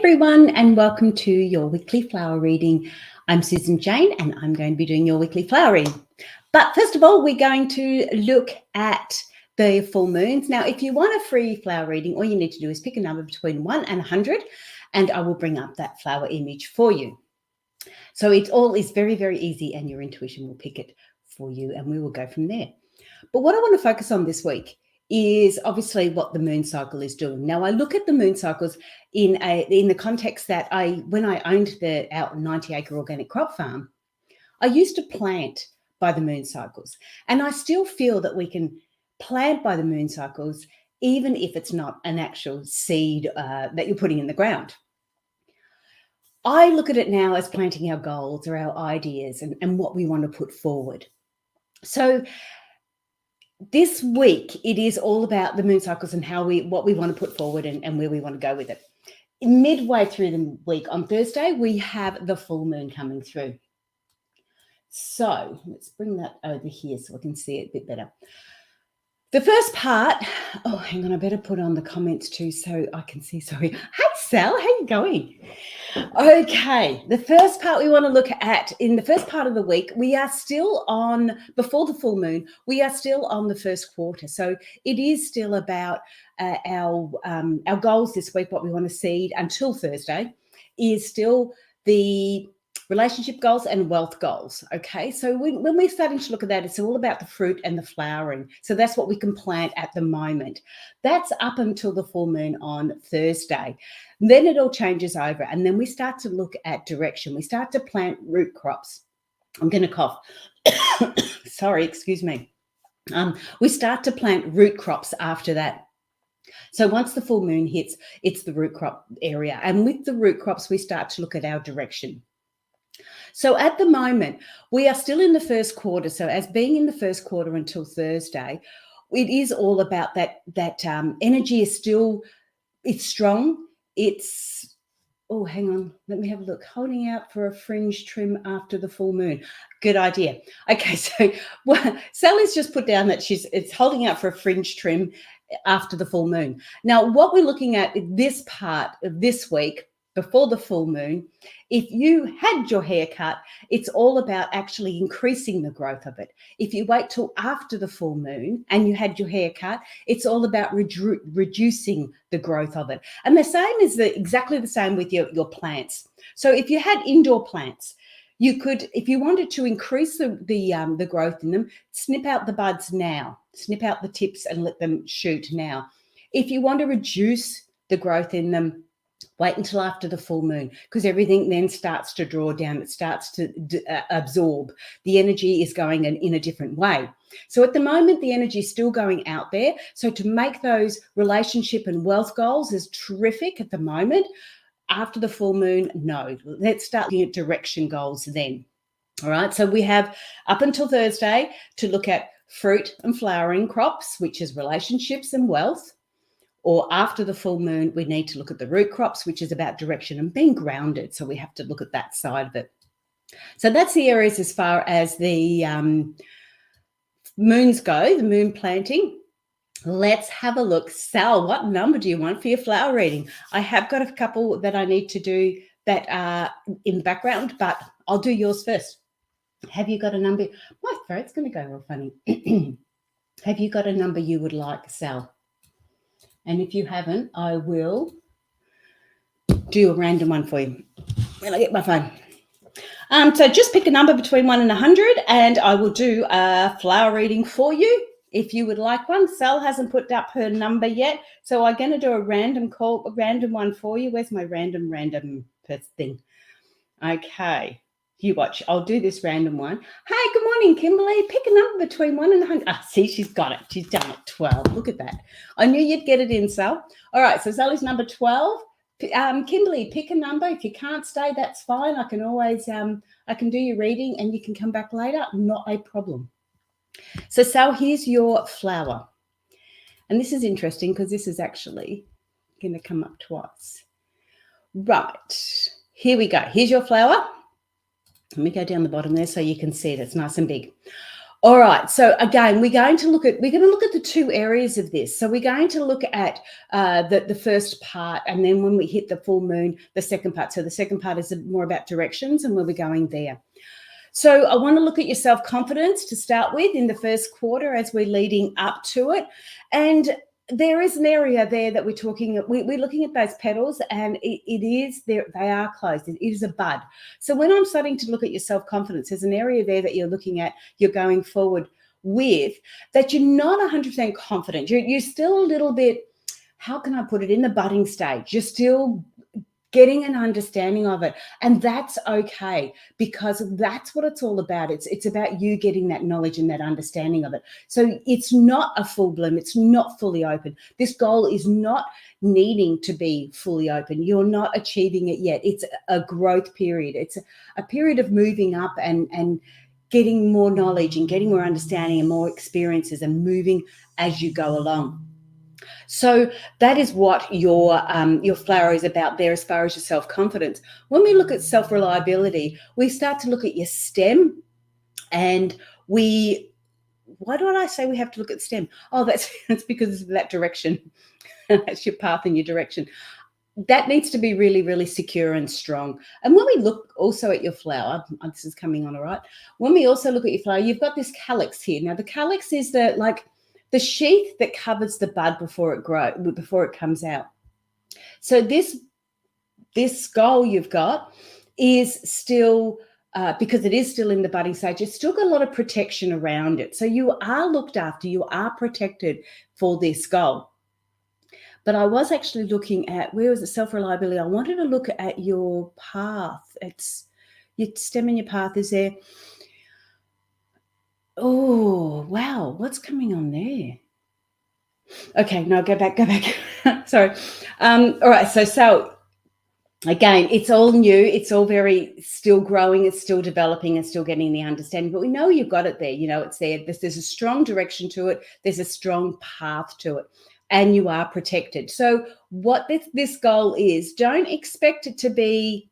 everyone, and welcome to your weekly flower reading. I'm Susan Jane, and I'm going to be doing your weekly flower reading. But first of all, we're going to look at the full moons. Now, if you want a free flower reading, all you need to do is pick a number between 1 and 100, and I will bring up that flower image for you. So it all is very, very easy, and your intuition will pick it for you, and we will go from there. But what I want to focus on this week is obviously what the moon cycle is doing. Now, I look at the moon cycles in the context that when I owned our 90-acre organic crop farm, I used to plant by the moon cycles, and I still feel that we can plant by the moon cycles even if it's not an actual seed that you're putting in the ground. I look at it now as planting our goals or our ideas and what we want to put forward. So this week, it is all about the moon cycles and what we want to put forward and where we want to go with it. Midway through the week on Thursday, we have the full moon coming through. So let's bring that over here so I can see it a bit better. The first part, oh, hang on, I better put on the comments too so I can see, sorry. Hey, Sal, how you going? Okay, the first part we want to look at in the first part of the week, we are still before the full moon, we are still on the first quarter. So it is still about our goals this week, what we want to seed until Thursday is still the relationship goals and wealth goals. Okay, so when we're starting to look at that, it's all about the fruit and the flowering. So that's what we can plant at the moment. That's up until the full moon on Thursday. Then it all changes over, and then we start to look at direction. We start to plant root crops. I'm going to cough. Sorry, excuse me. We start to plant root crops after that. So once the full moon hits, it's the root crop area. And with the root crops, we start to look at our direction. So at the moment, we are still in the first quarter. So as being in the first quarter until Thursday, it is all about that energy is still, it's strong. It's, oh, hang on, let me have a look. Holding out for a fringe trim after the full moon. Good idea. Okay, so Sally's just put down that it's holding out for a fringe trim after the full moon. Now, what we're looking at this part of this week, before the full moon, if you had your hair cut, it's all about actually increasing the growth of it. If you wait till after the full moon and you had your hair cut, it's all about reducing the growth of it. And the same is exactly the same with your plants. So if you had indoor plants, you could, if you wanted to increase the growth in them, snip out the buds now, snip out the tips and let them shoot now. If you want to reduce the growth in them, wait until after the full moon, because everything then starts to draw down. It starts to absorb. The energy is going in a different way. So at the moment, the energy is still going out there. So to make those relationship and wealth goals is terrific at the moment. After the full moon, no. Let's start looking at direction goals then. All right. So we have up until Thursday to look at fruit and flowering crops, which is relationships and wealth. Or after the full moon, we need to look at the root crops, which is about direction and being grounded. So we have to look at that side of it. So that's the areas as far as the moons go, the moon planting. Let's have a look. Sal, what number do you want for your flower reading? I have got a couple that I need to do that are in the background, but I'll do yours first. Have you got a number? My throat's going to go real funny. Have you got a number you would like, Sal? And if you haven't, I will do a random one for you when I get my phone. So just pick a number between 1 and 100, and I will do a flower reading for you if you would like one. Sal hasn't put up her number yet, so I'm going to do a random one for you. Where's my random thing? Okay. You watch. I'll do this random one. Hey, good morning, Kimberly. Pick a number between 1 and 100. Ah, see, she's got it. She's done it. 12. Look at that. I knew you'd get it in, Sal. All right, so Sally's number 12. Kimberly, pick a number. If you can't stay, that's fine. I can always, I can do your reading and you can come back later. Not a problem. So, Sal, here's your flower. And this is interesting because this is actually going to come up twice. Right. Here we go. Here's your flower. Let me go down the bottom there so you can see it. It's nice and big. All right. So again, we're going to look at the two areas of this. So we're going to look at the first part, and then when we hit the full moon, the second part. So the second part is more about directions and where we're going there. So I want to look at your self-confidence to start with in the first quarter as we're leading up to it. And there is an area there that we're looking at those petals, and it is there. They are closed. It is a bud. So when I'm starting to look at your self-confidence, there's an area there that you're looking at, you're going forward with, that you're not 100% confident. You're still a little bit, how can I put it, in the budding stage. You're still getting an understanding of it, and that's okay, because that's what it's all about. It's about you getting that knowledge and that understanding of it. So it's not a full bloom, it's not fully open. This goal is not needing to be fully open. You're not achieving it yet. It's a growth period. It's a period of moving up and getting more knowledge and getting more understanding and more experiences and moving as you go along. So that is what your flower is about there as far as your self-confidence. When we look at self-reliability, we start to look at your stem, and why do I say we have to look at stem? Oh, that's because of that direction. That's your path and your direction. That needs to be really, really secure and strong. And when we look also at your flower, this is coming on all right. When we also look at your flower, you've got this calyx here. Now the calyx is the sheath that covers the bud before it comes out. So this skull you've got is still, because it is still in the budding stage, it's still got a lot of protection around it. So you are looked after, you are protected for this skull. But I was actually looking at, where was it, self-reliability? I wanted to look at your path. It's your stem and your path is there. Oh, wow. What's coming on there? Okay, no, go back. Sorry. All right, so again, it's all new. It's all very still growing. It's still developing and still getting the understanding. But we know you've got it there. You know, it's there. There's a strong direction to it. There's a strong path to it. And you are protected. So what this goal is, don't expect it to be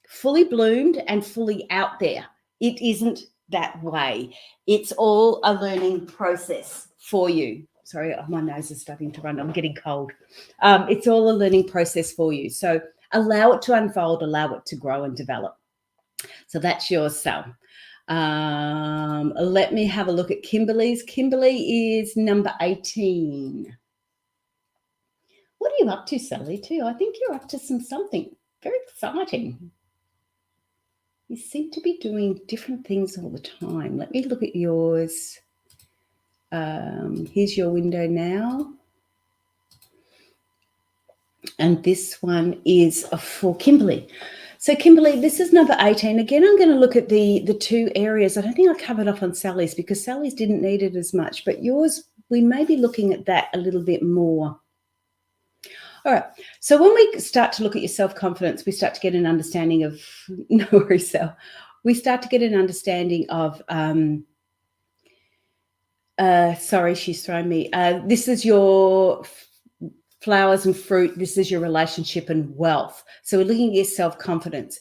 fully bloomed and fully out there. It isn't that way. It's all a learning process for you. Sorry, my nose is starting to run. I'm getting cold. It's all a learning process for you. So allow it to unfold, allow it to grow and develop. So that's your cell. Let me have a look at Kimberly's. Kimberly is number 18. What are you up to, Sally, too? I think you're up to something very exciting. You seem to be doing different things all the time. Let me look at yours. Here's your window now. And this one is for Kimberly. So Kimberly, this is number 18. Again, I'm going to look at the two areas. I don't think I covered off on Sally's because Sally's didn't need it as much, but yours, we may be looking at that a little bit more. All right. So when we start to look at your self-confidence, we start to get an understanding of, no worries, Sal. We start to get an understanding of, sorry, she's thrown me. This is your flowers and fruit. This is your relationship and wealth. So we're looking at your self-confidence.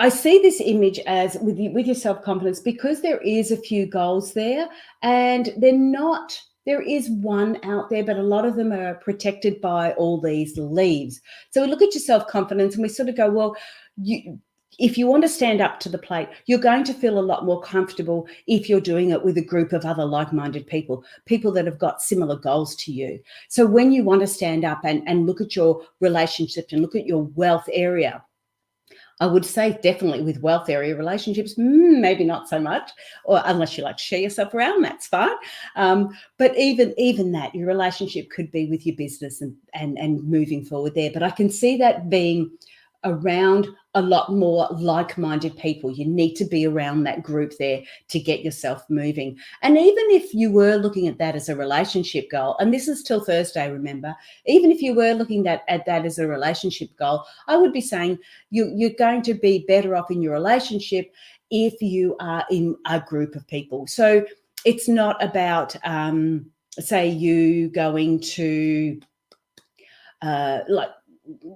I see this image as with your self-confidence, because there is a few goals there, and they're not, there is one out there, but a lot of them are protected by all these leaves. So we look at your self-confidence and we sort of go, well, if you want to stand up to the plate, you're going to feel a lot more comfortable if you're doing it with a group of other like-minded people that have got similar goals to you. So when you want to stand up and look at your relationship and look at your wealth area, I would say definitely with wealth area relationships, maybe not so much, or unless you like to share yourself around, that's fine. But even that, your relationship could be with your business and moving forward there. But I can see that being around a lot more like-minded people. You need to be around that group there to get yourself moving. And even if you were looking at that as a relationship goal, and this is till Thursday, remember, even if you were looking at that as a relationship goal, I would be saying you're going to be better off in your relationship if you are in a group of people. So it's not about, say, you going to, like,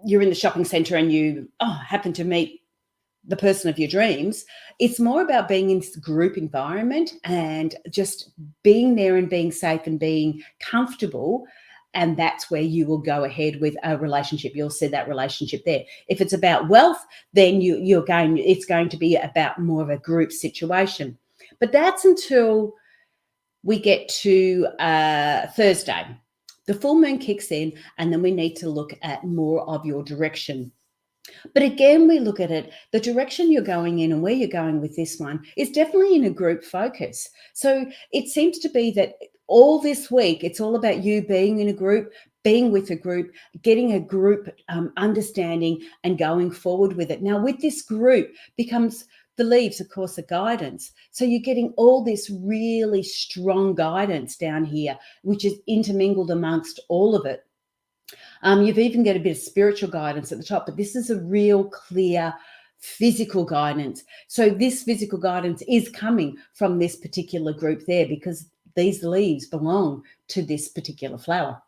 you're in the shopping centre and you happen to meet the person of your dreams. It's more about being in this group environment and just being there and being safe and being comfortable. And that's where you will go ahead with a relationship. You'll see that relationship there. If it's about wealth, then it's going to be about more of a group situation. But that's until we get to Thursday. The full moon kicks in, and then we need to look at more of your direction. But again, we look at it, the direction you're going in and where you're going with this one is definitely in a group focus. So it seems to be that all this week, it's all about you being in a group, being with a group, getting a group understanding and going forward with it. Now, with this group becomes the leaves, of course, are guidance. So you're getting all this really strong guidance down here, which is intermingled amongst all of it. You've even got a bit of spiritual guidance at the top, but this is a real clear physical guidance. So this physical guidance is coming from this particular group there, because these leaves belong to this particular flower.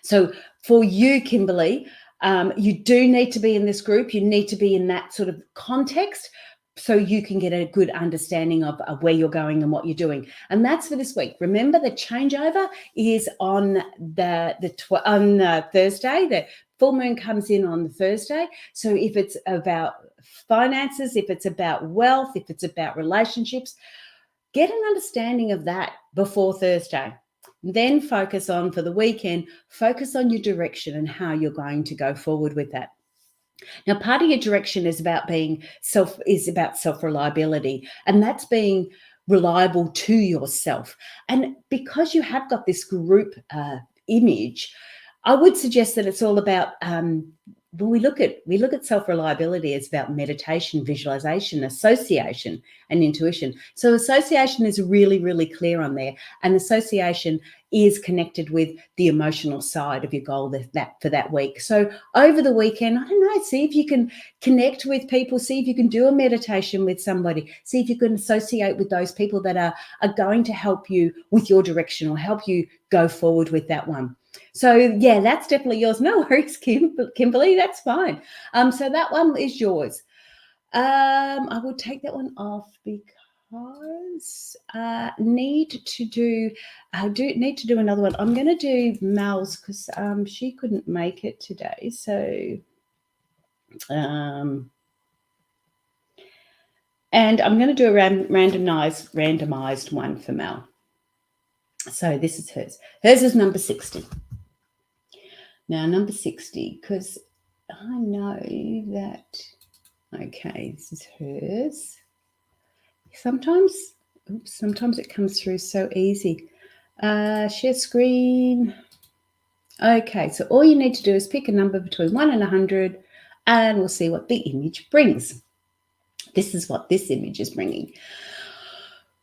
So for you, Kimberly, you do need to be in this group. You need to be in that sort of context, so you can get a good understanding of where you're going and what you're doing. And that's for this week. Remember, the changeover is on Thursday. The full moon comes in on the Thursday. So if it's about finances, if it's about wealth, if it's about relationships, get an understanding of that before Thursday. Then focus on, for the weekend, focus on your direction and how you're going to go forward with that. Now, part of your direction is about self-reliability, and that's being reliable to yourself. And because you have got this group image, I would suggest that it's all about when we look at self-reliability, it's about meditation, visualization, association, and intuition. So association is really, really clear on there, and association is connected with the emotional side of your goal for that week. So over the weekend, I don't know, see if you can connect with people, see if you can do a meditation with somebody, see if you can associate with those people that are going to help you with your direction or help you go forward with that one. So yeah, that's definitely yours. No worries, Kimberly, that's fine. So that one is yours. I will take that one off because I do need to do another one. I'm going to do Mel's because she couldn't make it today. So and I'm going to do a randomized one for Mel. So this is hers. Hers is number 60. Now, number 60, because I know that, okay, this is hers. Sometimes it comes through so easy. Share screen. Okay, so all you need to do is pick a number between 1 and 100, and we'll see what the image brings. This is what this image is bringing.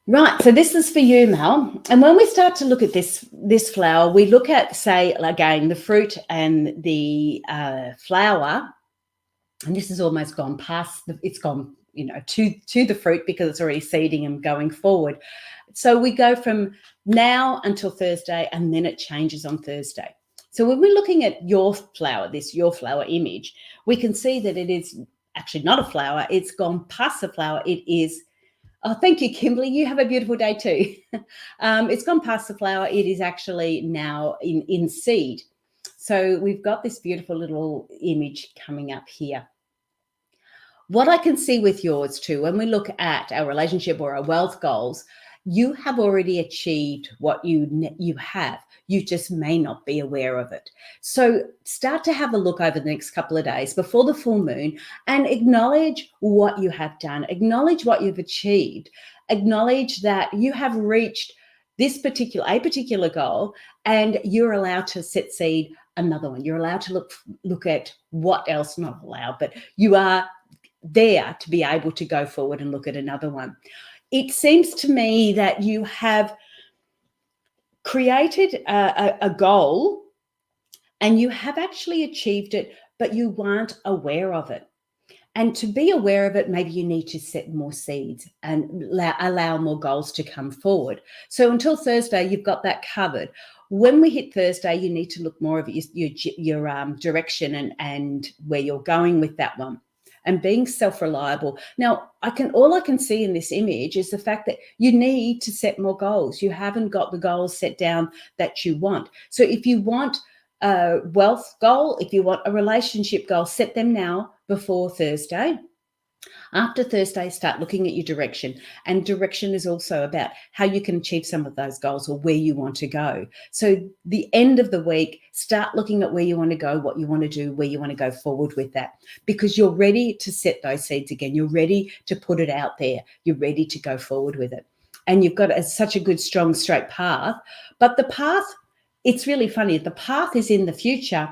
Right, so this is for you, Mel. And when we start to look at this flower, we look at, say, again, the fruit and the flower, and this has almost gone past, it's gone, to the fruit because it's already seeding and going forward. So we go from now until Thursday, and then it changes on Thursday. So when we're looking at your flower image, we can see that it is actually not a flower. It's gone past the flower. It is, oh, thank you, Kimberly. You have a beautiful day too. It's gone past the flower. It is actually now in seed. So we've got this beautiful little image coming up here. What I can see with yours too, when we look at our relationship or our wealth goals, you have already achieved what you have. You just may not be aware of it. So start to have a look over the next couple of days before the full moon and acknowledge what you have done. Acknowledge what you've achieved. Acknowledge that you have reached a particular goal, and you're allowed to set seed another one. You're allowed to look at what else, not allowed, but you are there to be able to go forward and look at another one. It seems to me that you have created a goal and you have actually achieved it, but you weren't aware of it. And to be aware of it, maybe you need to set more seeds and allow more goals to come forward. So until Thursday, you've got that covered. When we hit Thursday, you need to look more of your direction and where you're going with that one. and being self-reliable. Now, all I can see in this image is the fact that you need to set more goals. You haven't got the goals set down that you want. So if you want a wealth goal, if you want a relationship goal, set them now before Thursday. After Thursday, start looking at your direction. And direction is also about how you can achieve some of those goals or where you want to go. So the end of the week, start looking at where you want to go, what you want to do, where you want to go forward with that, because you're ready to set those seeds again. You're ready to put it out there. You're ready to go forward with it. And you've got such a good, strong, straight path. But the path, it's really funny. The path is in the future,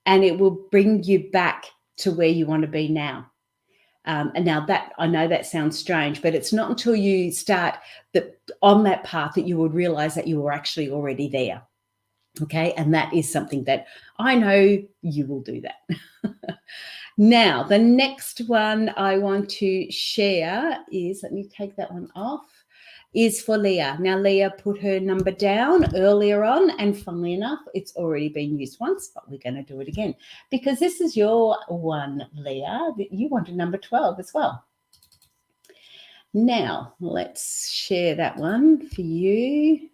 and it will bring you back to where you want to be now. And now that I know that sounds strange, but it's not until you start on that path that you will realize that you were actually already there. Okay. And that is something that I know you will do that. Now, the next one I want to share is, let me take that one off, is for Leah. Now, Leah put her number down earlier on, and funnily enough, it's already been used once, but we're going to do it again because this is your one, Leah. You wanted number 12 as well. Now, let's share that one for you.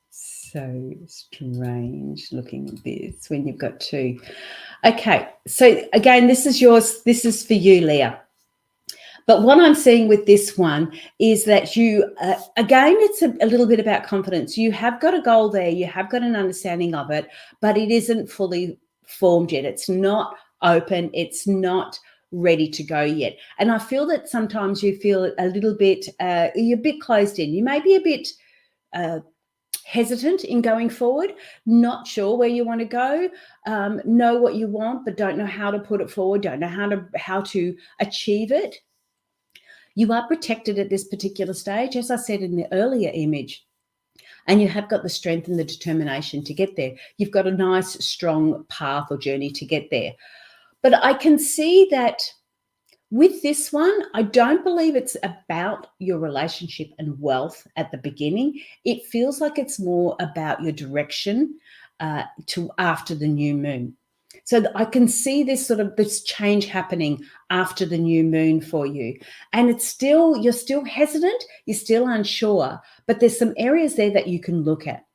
So strange looking at this when you've got two. Okay, so again, this is yours. This is for you, Leah. But what I'm seeing with this one is that you, again, it's a little bit about confidence. You have got a goal there. You have got an understanding of it, but it isn't fully formed yet. It's not open. It's not ready to go yet. And I feel that sometimes you feel a little bit, you're a bit closed in. You may be a bit hesitant in going forward, not sure where you want to go, know what you want, but don't know how to put it forward, don't know how to achieve it. You are protected at this particular stage, as I said in the earlier image, and you have got the strength and the determination to get there. You've got a nice, strong path or journey to get there. But I can see that with this one, I don't believe it's about your relationship and wealth at the beginning. It feels like it's more about your direction to after the new moon. So I can see this change happening after the new moon for you. And you're still hesitant, you're still unsure, but there's some areas there that you can look at.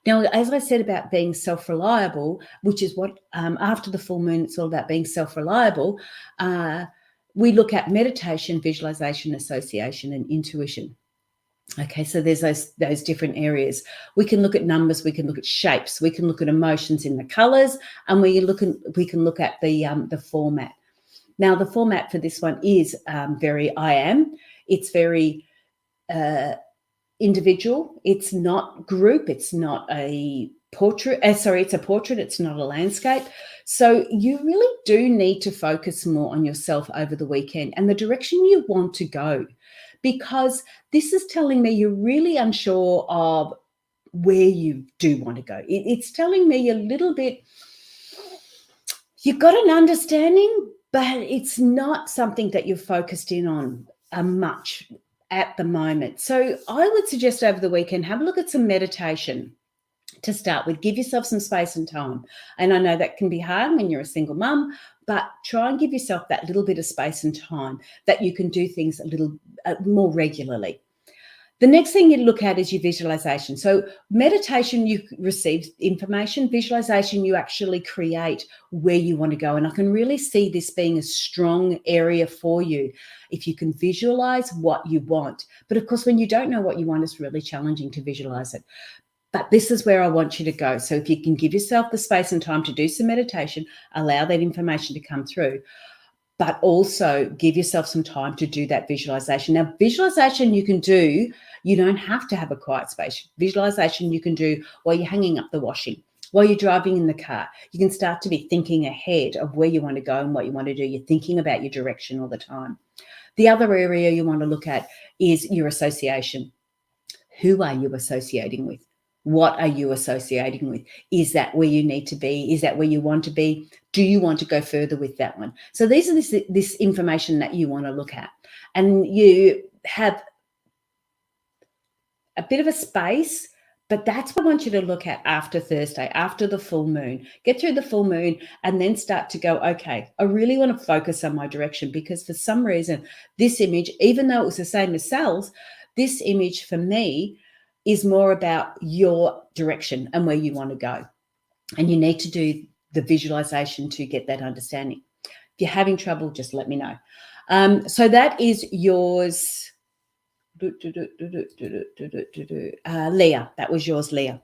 Now, as I said about being self-reliable, which is what after the full moon, it's all about being self-reliable. We look at meditation, visualization, association, and intuition. Okay, so there's those different areas. We can look at numbers, we can look at shapes, we can look at emotions in the colors, and we can look at the format. Now, the format for this one is very I am. It's very individual. It's not group. It's not a portrait. It's a portrait. It's not a landscape. So you really do need to focus more on yourself over the weekend and the direction you want to go, because this is telling me you're really unsure of where you do want to go. It's telling me a little bit, you've got an understanding, but it's not something that you're focused in on much at the moment. So I would suggest over the weekend, have a look at some meditation to start with. Give yourself some space and time. And I know that can be hard when you're a single mum, but try and give yourself that little bit of space and time that you can do things a little more regularly. The next thing you look at is your visualization. So meditation, you receive information. Visualization, you actually create where you want to go. And I can really see this being a strong area for you if you can visualize what you want. But of course, when you don't know what you want, it's really challenging to visualize it. But this is where I want you to go. So if you can give yourself the space and time to do some meditation, allow that information to come through, but also give yourself some time to do that visualization. Now, visualization you can do, you don't have to have a quiet space. Visualization you can do while you're hanging up the washing, while you're driving in the car. You can start to be thinking ahead of where you want to go and what you want to do. You're thinking about your direction all the time. The other area you want to look at is your association. Who are you associating with? What are you associating with? Is that where you need to be? Is that where you want to be? Do you want to go further with that one? So these are this information that you want to look at. And you have a bit of a space, But that's what I want you to look at after Thursday, after the full moon. Get through the full moon and then start to go, okay, I really want to focus on my direction, because for some reason, this image, even though it was the same as Sal's, this image for me is more about your direction and where you want to go. And you need to do the visualization to get that understanding. If you're having trouble, just let me know. So that is yours. Leah, that was yours, Leah.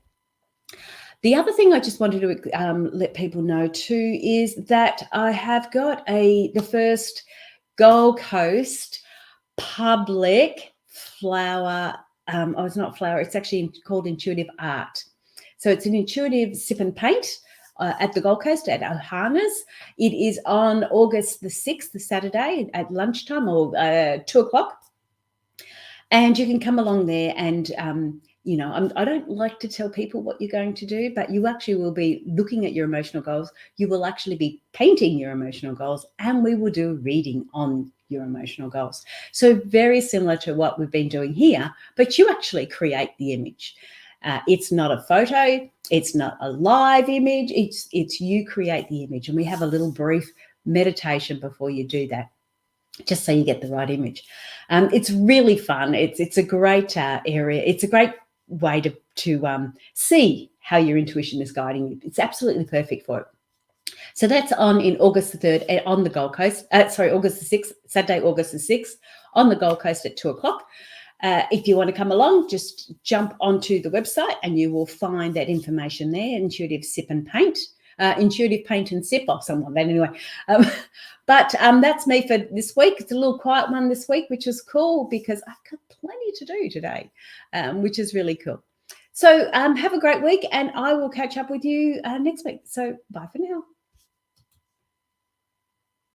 The other thing I just wanted to let people know too is that I have got the first Gold Coast public flower. Oh, it's not flower. It's actually called Intuitive Art. So it's an intuitive sip and paint at the Gold Coast at Ohana's. It is on August the 6th, the Saturday at lunchtime or 2 o'clock. And you can come along there and, I don't like to tell people what you're going to do, but you actually will be looking at your emotional goals. You will actually be painting your emotional goals, and we will do a reading on your emotional goals. So very similar to what we've been doing here, but you actually create the image. It's not a photo. It's not a live image. It's you create the image. And we have a little brief meditation before you do that, just so you get the right image. It's really fun. It's a great area. It's a great way to see how your intuition is guiding you. It's absolutely perfect for it. So that's on in August the 3rd on the Gold Coast. August the 6th, Saturday, August the 6th on the Gold Coast at 2 o'clock. If you want to come along, just jump onto the website and you will find that information there, Intuitive Sip and Paint. Intuitive Paint and Sip, or something like that anyway. But that's me for this week. It's a little quiet one this week, which is cool because I've got plenty to do today, which is really cool. So have a great week, and I will catch up with you next week. So bye for now.